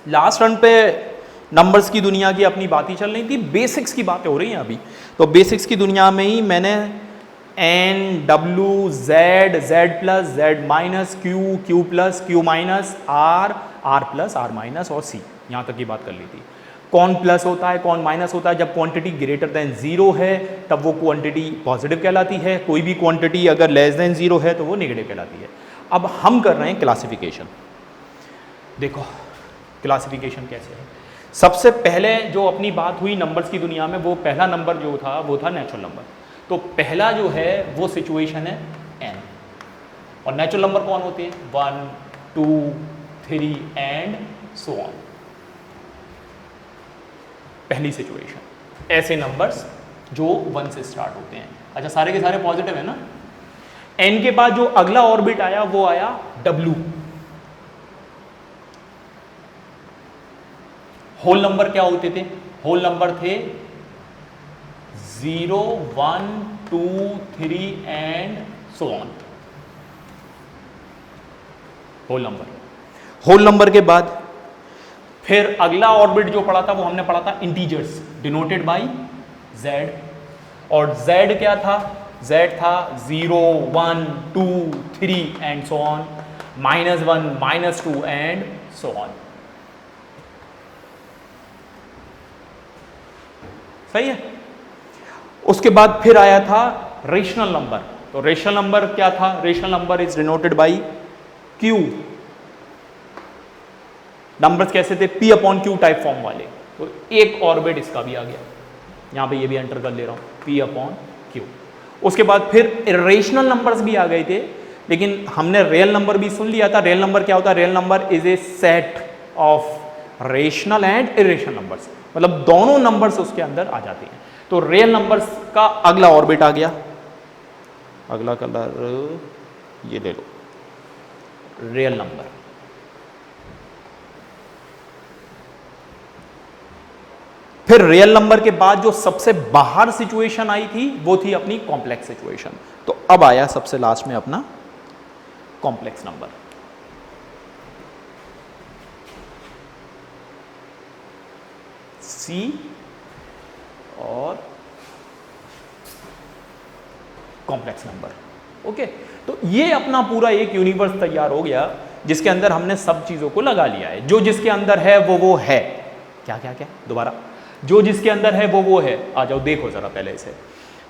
Last run पे numbers की दुनिया की अपनी बात ही चल रही थी, बेसिक्स की बातें हो रही हैं अभी। तो बेसिक्स की दुनिया में ही मैंने N, W, Z, Z plus, Z minus, Q, Q plus, Q minus, R, R plus, R minus और सी, यहाँ तक की बात कर ली थी। कौन प्लस होता है, कौन माइनस होता है, जब क्वांटिटी ग्रेटर देन जीरो है तब वो क्वांटिटी पॉजिटिव कहलाती है, कोई भी क्वांटिटी अगर लेस देन जीरो है तो वो नेगेटिव कहलाती है। अब हम कर रहे हैं क्लासिफिकेशन। देखो क्लासिफिकेशन कैसे है। सबसे पहले जो अपनी बात हुई नंबर्स की दुनिया में, वो पहला नंबर जो था वो था नेचुरल नंबर। तो पहला जो है वो सिचुएशन है n, और नेचुरल नंबर कौन होते हैं, 1, 2, 3 एंड सो ऑन। पहली सिचुएशन ऐसे नंबर्स जो 1 से स्टार्ट होते हैं। अच्छा सारे के सारे पॉजिटिव है ना। n के बाद जो अगला ऑर्बिट आया वो आया w। होल नंबर क्या होते थे, होल नंबर थे 0, 1, 2, 3 and so on. Whole number, whole number के बाद फिर अगला ऑर्बिट जो पढ़ा था वो हमने पढ़ा था इंटीजर्स डिनोटेड बाय z। और z क्या था, z था 0, 1, 2, 3 and so on, -1, -2 and so on. सही है। उसके बाद फिर आया था रेशनल नंबर। तो रेशनल नंबर क्या था, rational number is denoted by q। Numbers कैसे थे, p upon q type form वाले। तो एक ऑर्बिट इसका भी आ गया, यहां पे ये भी एंटर कर ले रहा हूं, p अपॉन q। उसके बाद फिर इरेशनल नंबर्स भी आ गए थे, लेकिन हमने रियल नंबर भी सुन लिया था। रियल नंबर क्या होता है, real number is a set of rational and irrational numbers, मतलब दोनों नंबर्स उसके अंदर आ जाते हैं। तो रियल नंबर्स का अगला ऑर्बिट आ गया, अगला कलर ये ले लो, रियल नंबर। फिर रियल नंबर के बाद जो सबसे बाहर सिचुएशन आई थी वो थी अपनी कॉम्प्लेक्स सिचुएशन। तो अब आया सबसे लास्ट में अपना कॉम्प्लेक्स नंबर। सी और कॉम्प्लेक्स नंबर। ओके, तो ये अपना पूरा एक यूनिवर्स तैयार हो गया जिसके अंदर हमने सब चीजों को लगा लिया है। जो जिसके अंदर है वो है, क्या क्या क्या, दोबारा, जो जिसके अंदर है वो है। आ जाओ देखो जरा पहले इसे।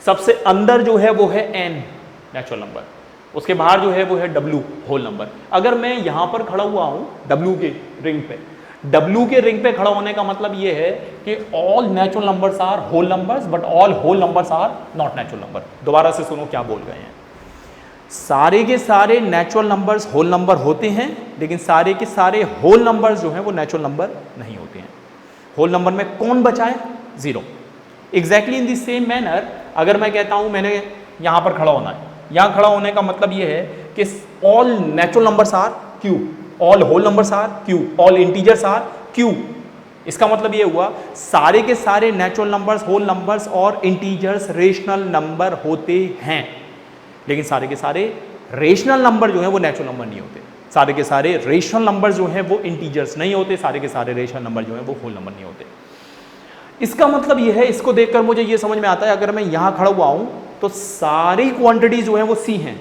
सबसे अंदर जो है वो है n नेचुरल नंबर, उसके बाहर जो है वो है w होल नंबर। अगर मैं यहां पर खड़ा हुआ हूं w के रिंग पे, W के रिंग पे खड़ा होने का मतलब ये है कि all natural numbers are whole numbers but all whole numbers are not natural number. दोबारा से सुनो क्या बोल रहे हैं। सारे के सारे नेचुरल नंबर्स होल नंबर होते हैं, लेकिन सारे के सारे होल नंबर्स जो हैं वो नेचुरल नंबर नहीं होते हैं। होल नंबर में कौन बचा है, 0। Exactly in the same manner अगर मैं कहता हूं मैंने यहां पर खड़ा होना है, यहां खड़ा होने का मतलब ये है कि all natural numbers are q, all whole numbers are q, all integers are q। इसका मतलब ये हुआ सारे के सारे नेचुरल नंबर्स, होल नंबर्स और इंटीजर्स रेशनल नंबर होते हैं, लेकिन सारे के सारे रेशनल नंबर जो है वो नेचुरल नंबर नहीं होते। सारे के सारे रेशनल नंबर जो हैं वो इंटीजर्स नहीं होते, सारे के सारे रेशनल नंबर जो हैं वो होल नंबर नहीं होते। इसका मतलब ये है, इसको देखकर मुझे ये समझ में आता है अगर मैं यहां खड़ा हुआ हूं तो सारी क्वांटिटी जो है वो c हैं।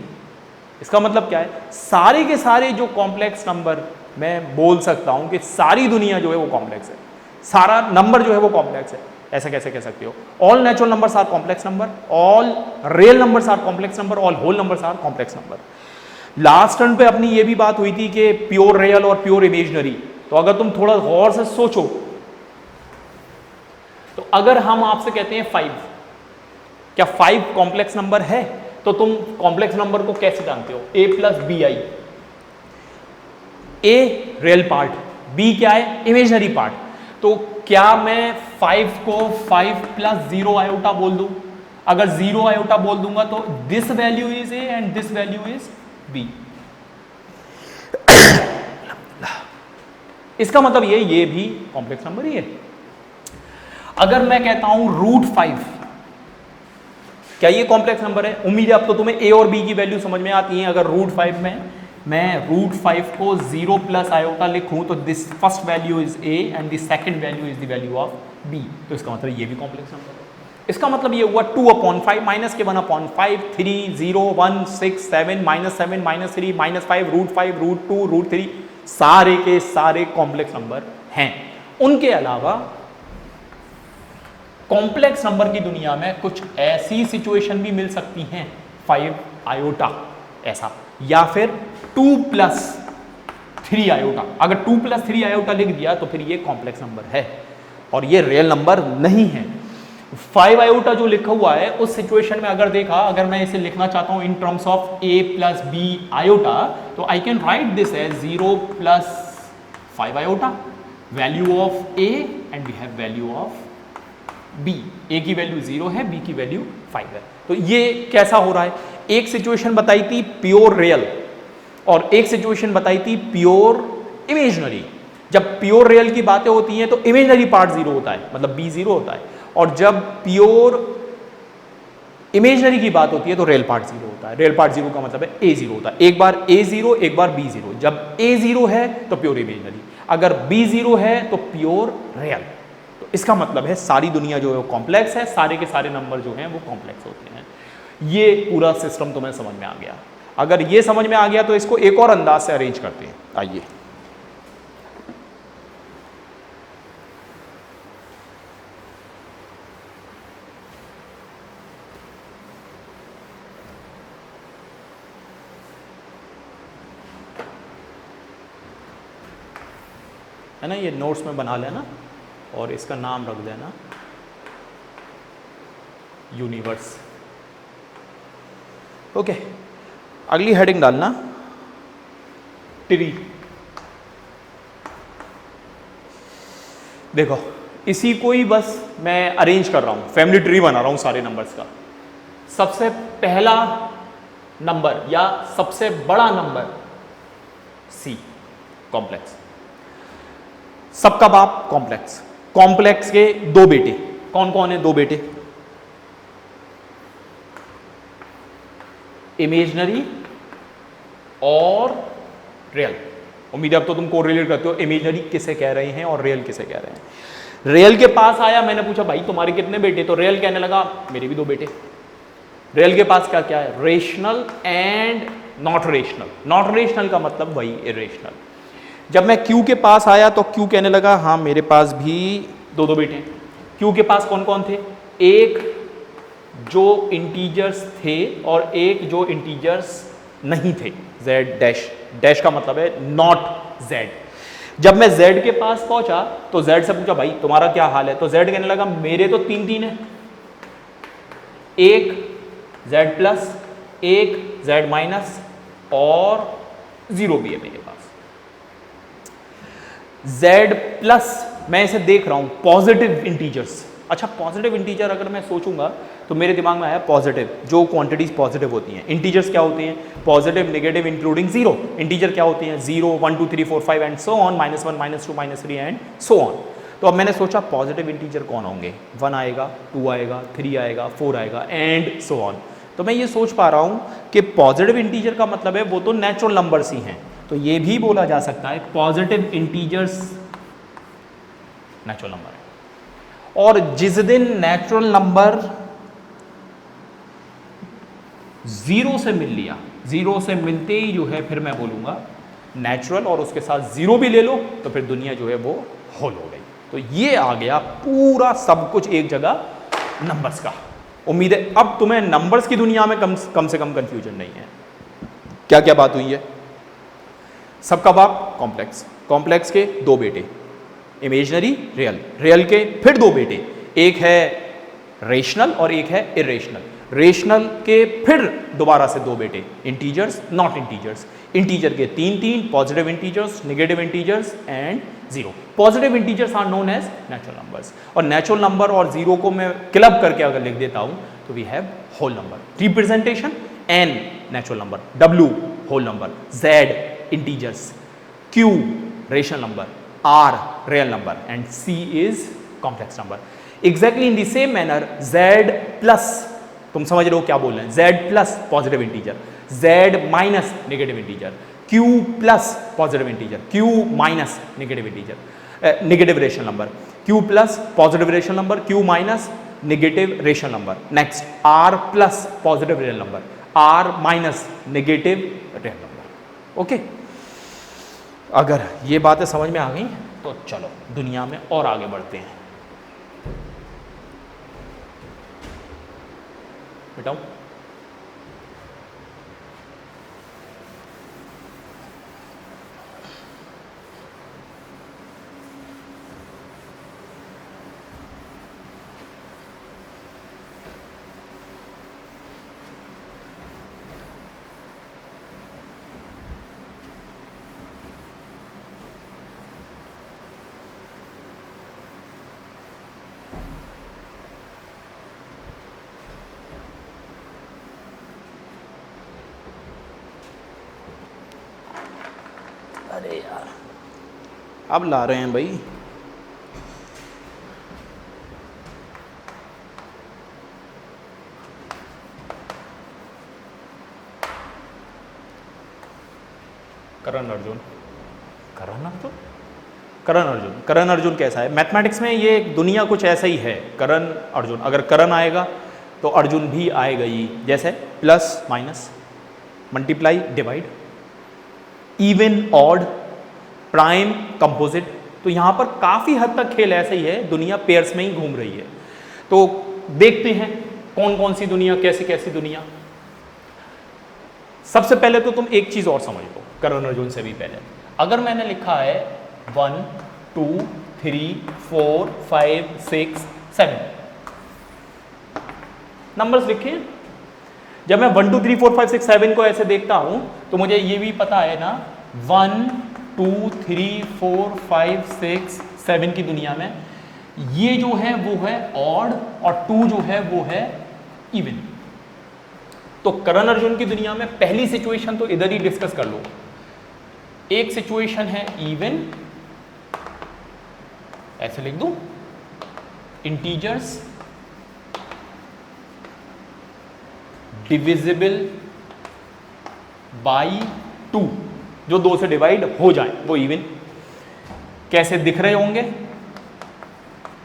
इसका मतलब क्या है, सारे के सारे जो कॉम्प्लेक्स नंबर, मैं बोल सकता हूं कि सारी दुनिया जो है वो कॉम्प्लेक्स है, सारा नंबर जो है वो कॉम्प्लेक्स है। ऐसा कैसे कह सकते हो, all natural numbers are complex number, all real numbers are complex number, all whole numbers are complex number. Last turn पे अपनी ये भी बात हुई थी कि प्योर रियल और प्योर इमेजिनरी। तो अगर तुम थोड़ा गौर से सोचो तो अगर हम आपसे कहते हैं 5, क्या 5 कॉम्प्लेक्स नंबर है, तो तुम कॉम्प्लेक्स नंबर को कैसे जानते हो, a plus B I. a real part, b क्या है, इमेजिनरी पार्ट। तो क्या मैं 5 को 5 प्लस 0 आयोटा बोल दूं? अगर 0 आयोटा बोल दूंगा तो this value is a and this value is b। इसका मतलब ये भी कॉम्प्लेक्स नंबर ही है। अगर मैं कहता हूं √5, क्या ये कॉम्प्लेक्स नंबर है? उम्मीद है अब तो तुम्हें a और b की वैल्यू समझ में आती है। अगर √5 में मैं √5 को 0 प्लस आयोटा लिखूं तो this first value is a and the second value is the value of b, तो इसका मतलब ये भी कॉम्प्लेक्स नंबर है। इसका मतलब ये हुआ 2/5 माइनस के 1/5 3 0 1 6 7 -7 -3 -5 √5 √2 √3 सारे के सारे कॉम्प्लेक्स नंबर हैं। उनके अलावा कॉम्प्लेक्स नंबर की दुनिया में कुछ ऐसी सिचुएशन भी मिल सकती हैं 5 आयोटा ऐसा, या फिर 2 + 3 आयोटा। अगर 2 + 3 आयोटा लिख दिया तो फिर ये कॉम्प्लेक्स नंबर है और ये रियल नंबर नहीं है। 5 आयोटा जो लिखा हुआ है उस सिचुएशन में अगर देखा, अगर मैं इसे लिखना चाहता हूं in terms of a + b iota, तो I can write this as 0 + 5 iota, value of a and we have value of b। a की वैल्यू 0 है, b की वैल्यू 5 है। तो ये कैसा हो रहा है, एक सिचुएशन बताई थी प्योर रियल और एक सिचुएशन बताई थी प्योर इमेजिनरी। जब प्योर रियल की बातें होती हैं तो इमेजिनरी पार्ट 0 होता है, मतलब b 0 होता है, और जब प्योर इमेजिनरी की बात होती है तो रियल पार्ट 0 होता है। रियल पार्ट 0 का मतलब है a 0 होता है, एक बार a 0 एक बार b 0। जब a 0 है तो प्योर इमेजिनरी, अगर b 0 है तो प्योर रियल। तो इसका मतलब है सारी दुनिया जो है वो कॉम्प्लेक्स है, सारे के सारे नंबर जो हैं वो कॉम्प्लेक्स होते हैं। ये पूरा सिस्टम तुम्हें समझ में आ गया। अगर ये समझ में आ गया तो इसको एक और अंदाज से अरेंज करते हैं। आइए, है ना, ये नोट्स में बना लेना और इसका नाम रख देना यूनिवर्स। ओके, अगली हेडिंग डालना ट्री। देखो, इसी को ही बस मैं अरेंज कर रहा हूं, फैमिली ट्री बना रहा हूं सारे नंबर्स का। सबसे पहला नंबर या सबसे बड़ा नंबर c, कॉम्प्लेक्स। सबका बाप कॉम्प्लेक्स। कॉम्प्लेक्स के दो बेटे कौन कौन है? दो बेटे, इमेजिनरी और रियल। उम्मीद है अब तो तुम कोरिलेट करते हो इमेजिनरी किसे कह रहे हैं और रियल किसे कह रहे हैं। रियल के पास आया, मैंने पूछा भाई तुम्हारे कितने बेटे, तो रियल कहने लगा मेरे भी दो बेटे। रियल के पास क्या क्या है? Rational and not rational. Not rational का मतलब वही इरेशनल। जब मैं क्यू के पास आया तो क्यू कहने लगा हाँ मेरे पास भी दो दो बेटे हैं। क्यू के पास कौन कौन थे? एक जो इंटीजर्स थे और एक जो इंटीजर्स नहीं थे, z डैश। डैश का मतलब है नॉट z। जब मैं z के पास पहुंचा तो z से पूछा भाई तुम्हारा क्या हाल है, तो z कहने लगा मेरे तो तीन तीन है, एक z प्लस, एक z माइनस और जीरो भी है मेरे पास। z प्लस मैं इसे देख रहा हूं पॉजिटिव इंटीजर्स। अच्छा, पॉजिटिव इंटीजर अगर मैं सोचूंगा तो मेरे दिमाग में आया पॉजिटिव, जो क्वांटिटीज पॉजिटिव होती हैं। इंटीजर्स क्या होते हैं? Positive, negative, including zero. Integer क्या होते हैं? 0 1 2 3 4 5 and so on, -1 -2 -3 and so on. तो अब मैंने सोचा पॉजिटिव इंटीजर कौन होंगे? 1 आएगा, 2 आएगा, 3 आएगा, 4 आएगा एंड सो ऑन। तो मैं ये सोच पा रहा हूं कि पॉजिटिव इंटीजर का मतलब है वो तो नेचुरल नंबर्स ही हैं, तो ये भी बोला जा सकता है पॉजिटिव इंटीजर्स नेचुरल नंबर है। और जिस दिन नेचुरल नंबर 0 से मिल लिया, 0 से मिलते ही जो है फिर मैं बोलूंगा नेचुरल, और उसके साथ 0 भी ले लो तो फिर दुनिया जो है वो होल हो गई। तो ये आ गया पूरा सब कुछ एक जगह नंबर्स का। उम्मीद है अब तुम्हें नंबर्स की दुनिया में कम से कम कंफ्यूजन नहीं है। क्या क्या बात हुई है? सबका बाप कॉम्प्लेक्स, कॉम्प्लेक्स के दो बेटे, इमेजिनरी, रियल, रियल के फिर दो बेटे, एक है रेशनल और एक है इरेशनल। रेशनल के फिर दोबारा से दो बेटे, इंटीजर्स, नॉट इंटीजर्स। इंटीजर के तीन तीन, positive integers, negative integers and zero. Positive integers are known as natural numbers. और नेचुरल नंबर और जीरो को मैं क्लब करके अगर लिख देता हूं तो we have whole number. Representation n natural number, w whole number, z integers, q rational number, r real number and c is complex number. Exactly in the same manner z plus, तुम समझ रहे हो क्या बोल रहे हैं, z plus positive integer, z minus negative integer, Q plus positive integer, Q minus negative integer, negative rational number, Q plus positive rational number, Q minus negative rational number. Next R plus positive real number, R minus negative real number. Okay, अगर ये बातें समझ में आ गई तो चलो दुनिया में और आगे बढ़ते हैं। बताओ, अरे यार अब ला रहे हैं भाई। करण अर्जुन, करण अर्जुन कैसा है? मैथमेटिक्स में ये दुनिया कुछ ऐसा ही है। करण अर्जुन, अगर करण आएगा तो अर्जुन भी आएगा ही। जैसे plus minus, multiply divide, even odd, prime composite. तो यहाँ पर काफ़ी हद तक खेल ऐसा ही है, दुनिया पेयर्स में ही घूम रही है। तो देखते हैं कौन कौन सी दुनिया, कैसी कैसी दुनिया। सबसे पहले तो तुम एक चीज़ और समझ लो करण अर्जुन से भी पहले। अगर मैंने लिखा है 1 2 3 4 5 6 7 नंबर्स लिखे हैं, जब मैं 1 2 3 4 5 6 7 को ऐसे देखता हूं तो मुझे ये भी पता है ना 1 2 3 4 5 6 7 की दुनिया में ये जो है वो है ऑड और 2 जो है वो है इवन। तो करण अर्जुन की दुनिया में पहली सिचुएशन तो इधर ही डिस्कस कर लो। एक सिचुएशन है इवन, ऐसे लिख दूं, इंटीजर्स डिविजिबल बाई 2, जो 2 से डिवाइड हो जाए वो इवन। कैसे दिख रहे होंगे?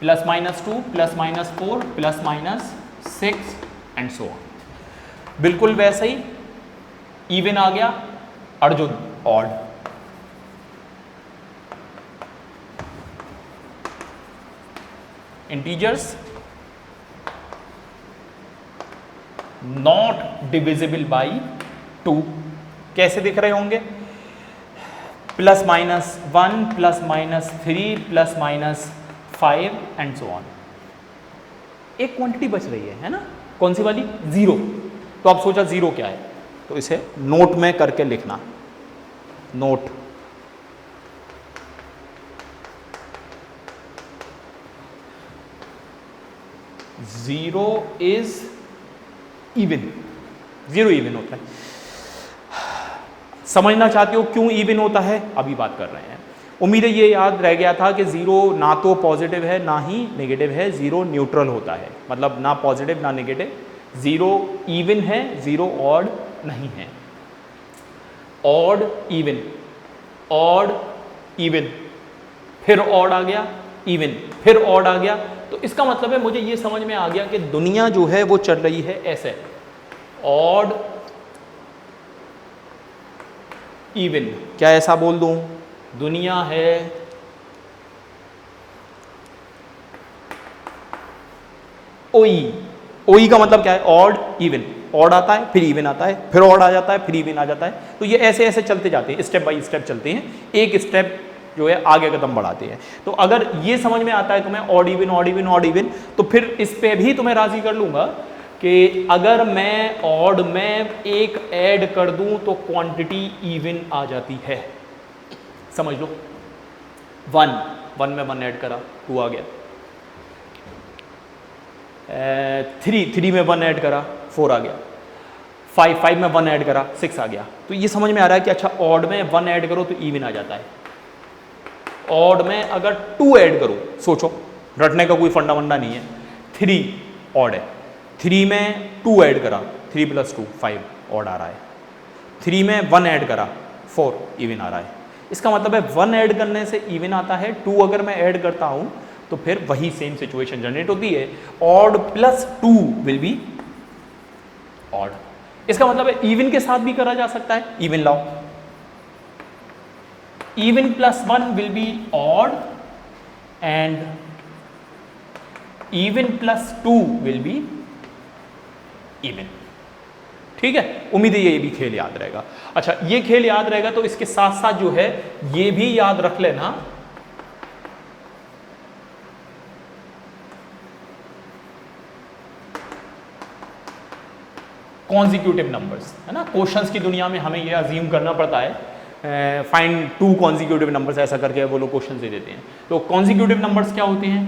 +-2 +-4 +-6 एंड सो ऑन। बिल्कुल वैसे ही इवन आ गया, Arjun odd. Integers not divisible by 2, कैसे दिख रहे होंगे? +-1 +-3 +-5 एंड सो ऑन। एक क्वांटिटी बच रही है ना? कौन सी वाली? 0। तो आप सोचा 0 क्या है, तो इसे नोट में करके लिखना। Note, zero is even, 0 even होता है। समझना चाहते हो क्यों इवन होता है? अभी बात कर रहे हैं। उम्मीद है ये याद रह गया था कि 0 ना तो पॉजिटिव है ना ही नेगेटिव है, 0 न्यूट्रल होता है, मतलब ना पॉजिटिव ना नेगेटिव। 0 इवन है, 0 ऑड नहीं है। ऑड इवन, ऑड इवन, फिर ऑड आ गया, इवन, फिर ऑड आ गया। तो इसका मतलब है मुझे ये समझ में आ गया कि दुनिया जो है वो चल रही है ऐसे, ऑड इवन। क्या ऐसा बोल दूं? दुनिया है ओई। ओई का मतलब क्या है? Odd even. ऑड आता है फिर इवन आता है, फिर ऑड आ जाता है फिर इवन आ जाता है। तो ये ऐसे ऐसे चलते जाते हैं, स्टेप बाय स्टेप चलते हैं, एक स्टेप जो है आगे कदम बढ़ाते हैं। तो अगर ये समझ में आता है तुम्हें odd even odd even odd even, तो फिर इस पे भी तुम्हें राजी कर लूंगा कि अगर मैं ऑड में एक ऐड कर दूं तो क्वांटिटी इवन आ जाती है। समझ लो, 1 में 1 ऐड करा 2 आ गया, 3 में 1 ऐड करा 4 आ गया, 5 में 1 ऐड करा 6 आ गया। तो ये समझ में आ रहा है कि अच्छा ऑड में 1 ऐड करो तो इवन आ जाता है। ऑड में अगर 2 ऐड करो, सोचो, रटने का कोई फंडा वंडा नहीं है। 3 ऑड है, 3 में 2 ऐड करा, 3 + 2 5 ऑड आ रहा है। 3 में 1 ऐड करा 4 इवन आ रहा है। इसका मतलब है 1 ऐड करने से इवन आता है, 2 अगर मैं ऐड करता हूं तो फिर वही सेम सिचुएशन जनरेट होती है, odd plus 2 will be odd. इसका मतलब है इवन के साथ भी करा जा सकता है, इवन लाओ, even plus 1 will be odd and even plus 2 will be even. ठीक है, उम्मीद है ये भी खेल याद रहेगा। अच्छा, ये खेल याद रहेगा तो इसके साथ साथ जो है ये भी याद रख लेना, कॉन्जिक्यूटिव नंबर्स, है ना। क्वेश्चंस की दुनिया में हमें ये अज्यूम करना पड़ता है, फाइंड 2 कॉन्जिक्यूटिव नंबर्स, ऐसा करके वो लोग क्वेश्चन दे देते हैं। तो कॉन्जिक्यूटिव नंबर्स क्या होते हैं?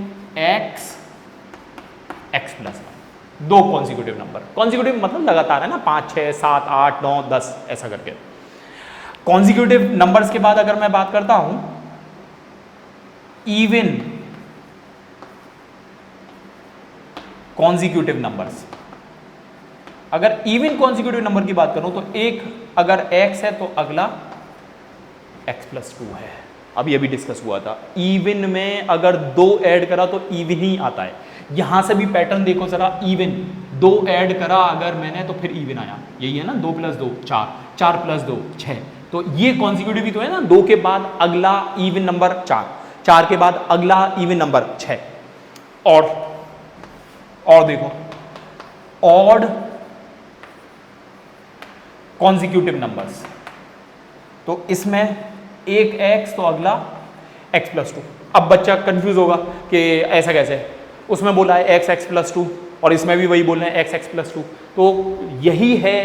x plus 1, 2 consecutive number. Consecutive मतलब लगातार, है ना, 5 6 7 8 9 10 ऐसा करके। कॉन्जिक्यूटिव नंबर्स के बाद अगर मैं बात करता हूं इवन कॉन्जिक्यूटिव नंबर्स, अगर इवन कॉन्जिक्यूटिव नंबर की बात करूं तो एक अगर x है तो अगला x प्लस 2 है। अभी अभी डिस्कस हुआ था, इवन में अगर 2 ऐड करा तो इवन ही आता है। यहां से भी पैटर्न देखो जरा, इवन 2 ऐड करा अगर मैंने तो फिर इवन आया, यही है ना, 2 प्लस 2 4, 4 प्लस 2 6, तो ये कॉन्जिक्यूटिव ही तो है ना। 2 के बाद अगला इवन नंबर 4, 4 के बाद अगला इवन नंबर 6। और देखो ऑड कॉन्जिक्यूटिव नंबर्स, तो इसमें एक x तो अगला x प्लस 2। अब बच्चा कंफ्यूज होगा कि ऐसा कैसे, उसमें बोला है x प्लस 2 और इसमें भी वही बोल रहे हैं x प्लस 2, तो यही है।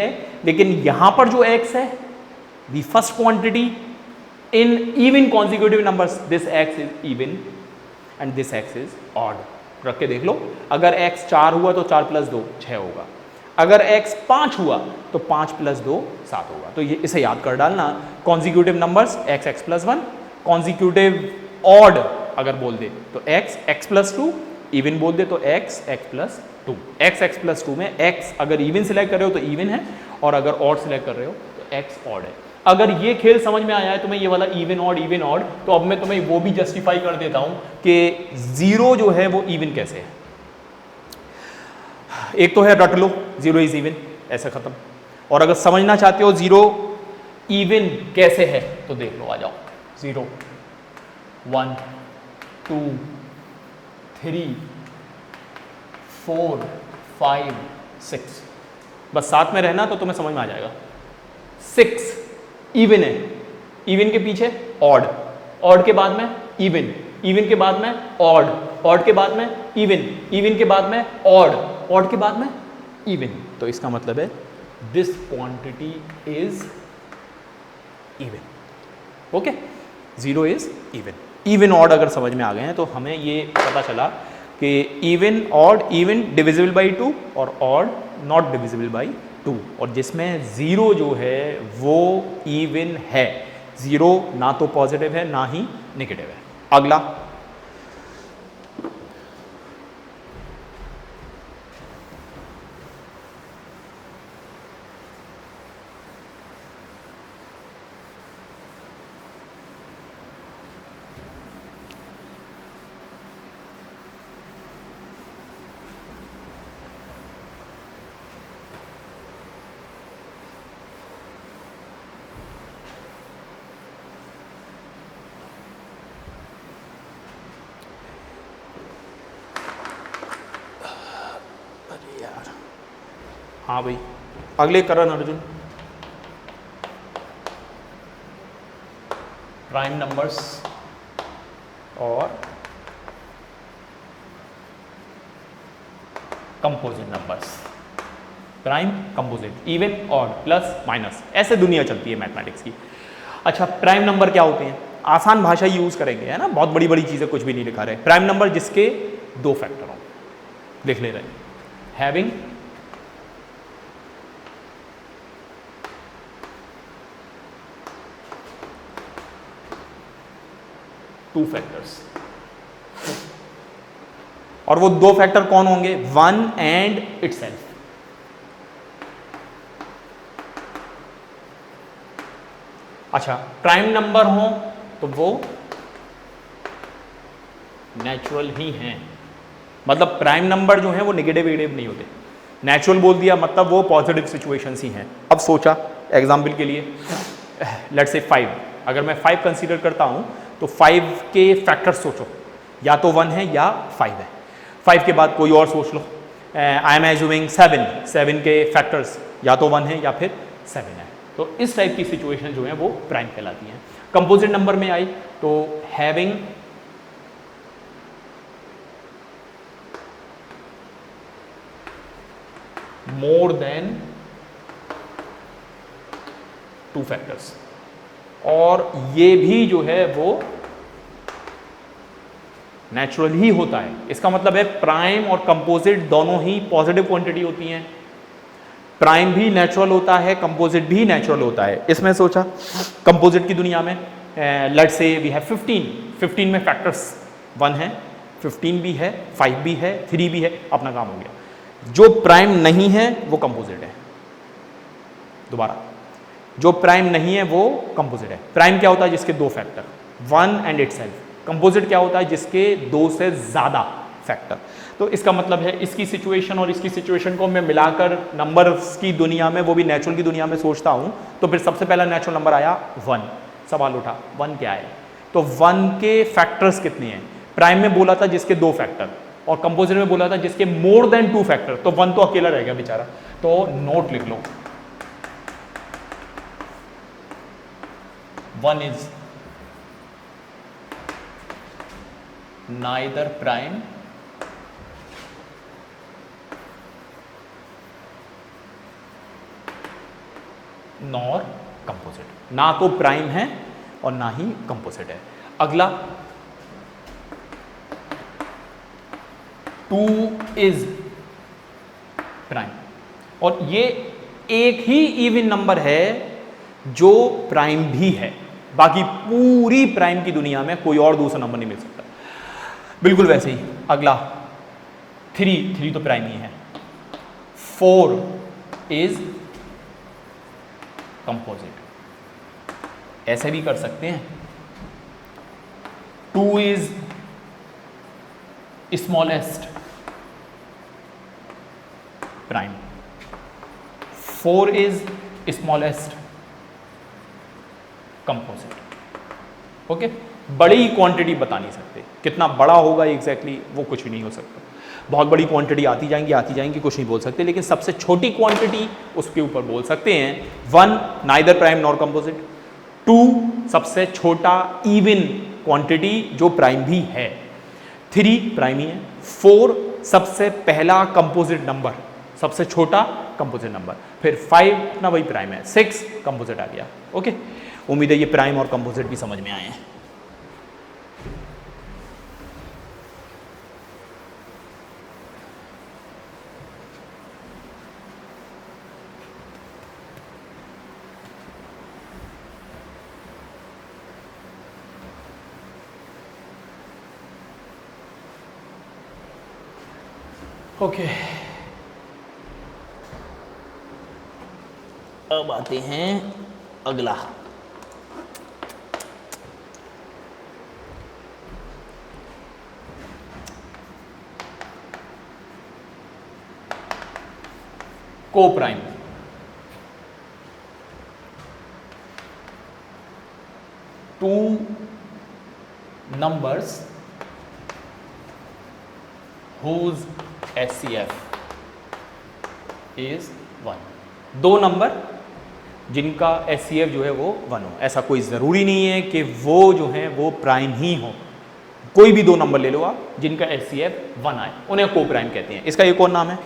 लेकिन यहां पर जो x है, the first quantity in even consecutive numbers, this x is even and this x is odd. रख के देख लो, अगर x 4 हुआ तो 4 प्लस 2 6 होगा, अगर x 5 हुआ तो 5 प्लस 2 7 होगा। तो ये इसे याद कर डालना, consecutive numbers x plus 1, consecutive odd अगर बोल दे तो x प्लस 2, इवन बोल दे तो x प्लस 2। x प्लस 2 में x अगर इवन सिलेक्ट कर रहे हो तो इवन है, और अगर ऑड सिलेक्ट कर रहे हो तो x ऑड है। अगर ये खेल समझ में आया है तुम्हें, ये वाला इवन ऑड, तो अब मैं तुम्हें वो भी जस्टिफाई कर देता हूं कि 0 जो है वो इवन कैसे है। एक तो है रट लो, 0 इज इवन, ऐसा खत्म। और अगर समझना चाहते हो 0 इवन कैसे है तो देख लो, आ जाओ, 0 1 2 3 4 5 6, बस साथ में रहना तो तुम्हें समझ में आ जाएगा। 6 इवन है, इवन के पीछे ऑड, ऑड के बाद में इवन, इवन के बाद में ऑड, ऑड के बाद में इवन, इवन के बाद में ऑड, ऑड के बाद में इवन। तो इसका मतलब है this quantity is even. Okay, 0 is even. Even odd अगर समझ में आ गए हैं तो हमें ये पता चला कि even odd, even divisible by 2 और ऑड नॉट डिविजिबल बाई 2, और जिसमें 0 जो है वो इवन है। 0 ना तो पॉजिटिव है ना ही नेगेटिव है। अगला हाँ भाई, अगले करण अर्जुन, प्राइम नंबर्स और composite numbers. Prime, composite, even, odd, plus, minus, ऐसे दुनिया चलती है मैथमेटिक्स की। अच्छा, प्राइम नंबर क्या होते हैं? आसान भाषा यूज करेंगे, है ना, बहुत बड़ी बड़ी चीजें कुछ भी नहीं लिखा रहे। प्राइम नंबर जिसके 2 फैक्टर हो, लिख ले रहे, हैविंग टू फैक्टर्स, और वो 2 फैक्टर कौन होंगे? 1 एंड इटसेल्फ। अच्छा, प्राइम नंबर हो तो वो नेचुरल ही हैं, मतलब प्राइम नंबर जो है वो नेगेटिव वेगेटिव नहीं होते। नेचुरल बोल दिया मतलब वो पॉजिटिव सिचुएशंस ही हैं। अब सोचा एग्जाम्पल के लिए, लेट्स से 5, अगर मैं 5 कंसीडर करता हूं तो 5 के फैक्टर्स सोचो, या तो 1 है या 5 है। 5 के बाद कोई और सोच लो, आई एम एज्यूमिंग 7, 7 के फैक्टर्स या तो 1 है या फिर 7 है। तो इस टाइप की सिचुएशन जो है वो प्राइम कहलाती हैं। कंपोजिट नंबर में आई तो हैविंग मोर देन 2 फैक्टर्स, और ये भी जो है वो नेचुरल ही होता है। इसका मतलब है प्राइम और कंपोजिट दोनों ही पॉजिटिव क्वांटिटी होती हैं। प्राइम भी नेचुरल होता है, कंपोजिट भी नेचुरल होता है। इसमें सोचा कंपोजिट की दुनिया में, लेट्स से वी हैव 15, 15 में फैक्टर्स 1 है, 15 भी है, 5 भी है, 3 भी है, अपना काम हो गया। जो प्राइम नहीं है वो कंपोजिट है। दोबारा, जो प्राइम नहीं है वो कंपोजिट है। प्राइम क्या होता है? जिसके 2 फैक्टर, 1 एंड इटसेल्फ। कंपोजिट क्या होता है? जिसके 2 से ज़्यादा फैक्टर। तो इसका मतलब है इसकी सिचुएशन और इसकी सिचुएशन को मैं मिलाकर नंबर्स की दुनिया में, वो भी नेचुरल की दुनिया में सोचता हूँ, तो फिर सबसे पहला नेचुरल नंबर आया 1। सवाल उठा 1 क्या है? तो 1 के फैक्टर्स कितने हैं? प्राइम में बोला था जिसके 2 फैक्टर, और कंपोजिट में बोला था जिसके मोर देन 2 फैक्टर। तो 1 तो अकेला रह गया बेचारा। तो नोट लिख लो, 1 is neither prime nor composite. ना तो प्राइम है और ना ही कंपोजिट है। अगला 2 इज प्राइम, और ये एक ही इवन नंबर है जो प्राइम भी है। बाकी पूरी प्राइम की दुनिया में कोई और दूसरा नंबर नहीं मिल सकता। बिल्कुल वैसे ही अगला 3 तो प्राइम ही है। 4 इज कंपोजिट। ऐसे भी कर सकते हैं, 2 is smallest prime, 4 is smallest composite. Okay, बड़ी क्वांटिटी बता नहीं सकते, कितना बड़ा होगा एग्जैक्टली वो कुछ भी नहीं हो सकता। बहुत बड़ी क्वांटिटी आती जाएंगी, कुछ नहीं बोल सकते, लेकिन सबसे छोटी क्वांटिटी उसके ऊपर बोल सकते हैं। 1 नाइदर प्राइम नॉर कंपोजिट, 2 सबसे छोटा इवन क्वांटिटी जो प्राइम भी है, 3 प्राइम ही है, 4 सबसे पहला कंपोजिट नंबर, सबसे छोटा कंपोजिट नंबर, फिर 5 अपना वही प्राइम है, 6 कंपोजिट आ गया। ओके, उम्मीद है ये प्राइम और कंपोजिट भी समझ में आए हैं। ओके, अब आते हैं अगला। को prime. Two numbers whose HCF is 1। 2 number जिनका HCF जो है वो 1 हो। ऐसा कोई ज़रूरी नहीं है कि वो जो है वो प्राइम ही हो, कोई भी 2 नंबर ले लो आप जिनका HCF 1 आए, उन्हें को प्राइम कहते हैं। इसका एक और नाम है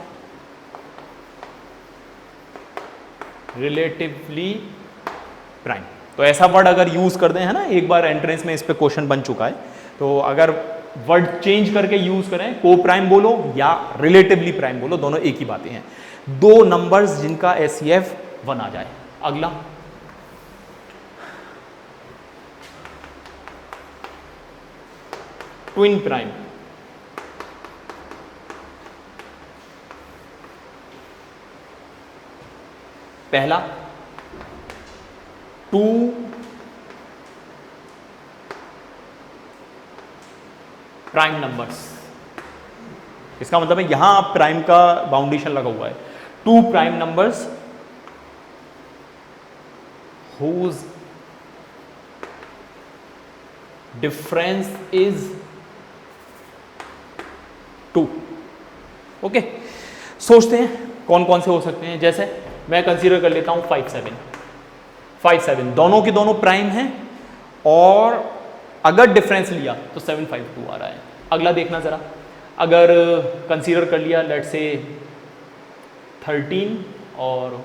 रिलेटिवली प्राइम। तो ऐसा वर्ड अगर यूज़ कर दें, है ना, एक बार एंट्रेंस में इस पे क्वेश्चन बन चुका है, तो अगर वर्ड चेंज करके यूज करें, को प्राइम बोलो या रिलेटिवली प्राइम बोलो, दोनों एक ही बातें हैं। 2 नंबर्स जिनका HCF 1 आ जाए। अगला ट्विन प्राइम। पहला 2 प्राइम नंबर्स, इसका मतलब है यहां प्राइम का बाउंडेशन लगा हुआ है, 2 prime numbers whose difference is 2। Okay, सोचते हैं कौन कौन से हो सकते हैं। जैसे मैं कंसीडर कर लेता हूं 5 7 दोनों के दोनों प्राइम हैं और अगर डिफरेंस लिया तो 7 5 2 आ रहा है। अगला देखना जरा, अगर कंसीडर कर लिया लेट से 13 और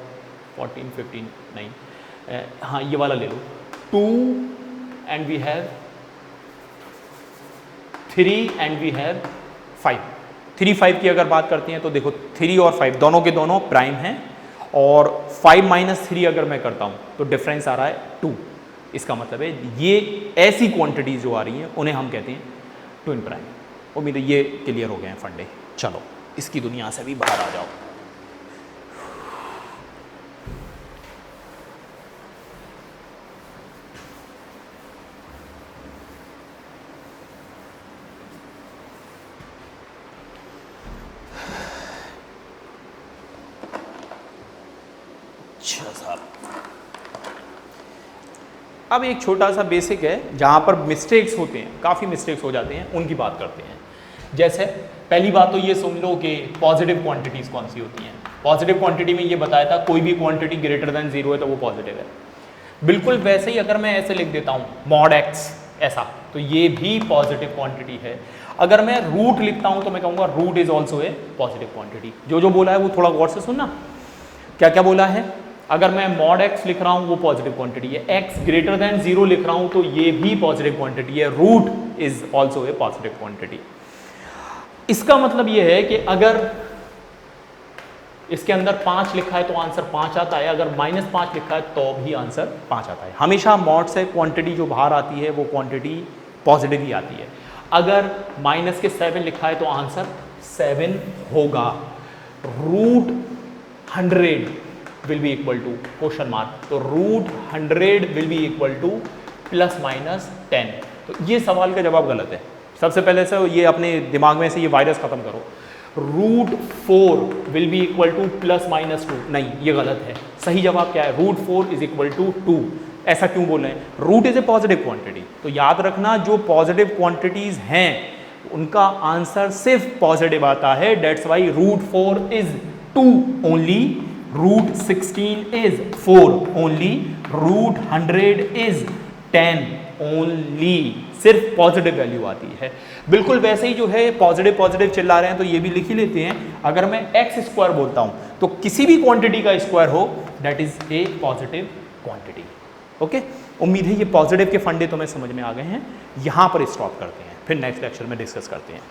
14 15 नहीं, हाँ ये वाला ले लो, 2 and we have 3 and we have 5। 3 5 की अगर बात करते हैं तो देखो 3 और 5 दोनों के दोनों प्राइम हैं और 5 - 3 अगर मैं करता हूं तो डिफरेंस आ रहा है 2। इसका मतलब है ये ऐसी क्वांटिटीज जो आ रही हैं उन्हें हम कहते हैं ट्विन प्राइम। उम्मीद है ये क्लियर हो गए हैं फंडे। चलो इसकी दुनिया से भी बाहर आ जाओ। अब एक छोटा सा बेसिक है जहाँ पर मिस्टेक्स होते हैं, काफ़ी मिस्टेक्स हो जाते हैं, उनकी बात करते हैं। जैसे पहली बात तो ये समझ लो कि पॉजिटिव क्वांटिटीज़ कौन सी होती हैं। पॉजिटिव क्वांटिटी में ये बताया था कोई भी क्वांटिटी ग्रेटर देन 0 है तो वो पॉजिटिव है। बिल्कुल वैसे ही अगर मैं ऐसे लिख देता हूँ मॉड x ऐसा, तो ये भी पॉजिटिव क्वांटिटी है। अगर मैं रूट लिखता हूँ तो मैं कहूँगा root is also a positive quantity. जो बोला है वो थोड़ा गौर से सुनना, क्या क्या बोला है। अगर मैं मॉड x लिख रहा हूँ वो पॉजिटिव क्वांटिटी है, x ग्रेटर देन 0 लिख रहा हूँ तो ये भी पॉजिटिव क्वांटिटी है, root is also a positive quantity. इसका मतलब ये है कि अगर इसके अंदर 5 लिखा है तो आंसर 5 आता है, अगर -5 लिखा है तो भी आंसर 5 आता है। हमेशा मॉड से क्वांटिटी जो बाहर आती है वो क्वांटिटी पॉजिटिव ही आती है। अगर -7 लिखा है तो आंसर 7 होगा। Root 100 will be equal to question mark, तो root 100 will be equal to ±10। तो ये सवाल का जवाब गलत है। सबसे पहले से ये अपने दिमाग में से ये वायरस खत्म करो। Root 4 will be equal to ±2, नहीं ये गलत है। सही जवाब क्या है, रूट 4 इज इक्वल टू 2। ऐसा क्यों बोल रहे हैं, root is a positive quantity. तो याद रखना जो पॉजिटिव क्वांटिटीज हैं उनका आंसर सिर्फ पॉजिटिव आता है। That's why root 4 is 2 only, root 16 is 4 only, root 100 is 10 only. सिर्फ पॉजिटिव वैल्यू आती है। बिल्कुल वैसे ही जो है पॉजिटिव पॉजिटिव चिल्ला रहे हैं तो ये भी लिख ही लेते हैं। अगर मैं x² बोलता हूं तो किसी भी क्वांटिटी का स्क्वायर हो that is a positive quantity. Okay, उम्मीद है ये पॉजिटिव के फंडे तुम्हें समझ में आ गए हैं। यहां पर स्टॉप करते हैं, फिर नेक्स्ट लेक्चर में डिस्कस करते हैं।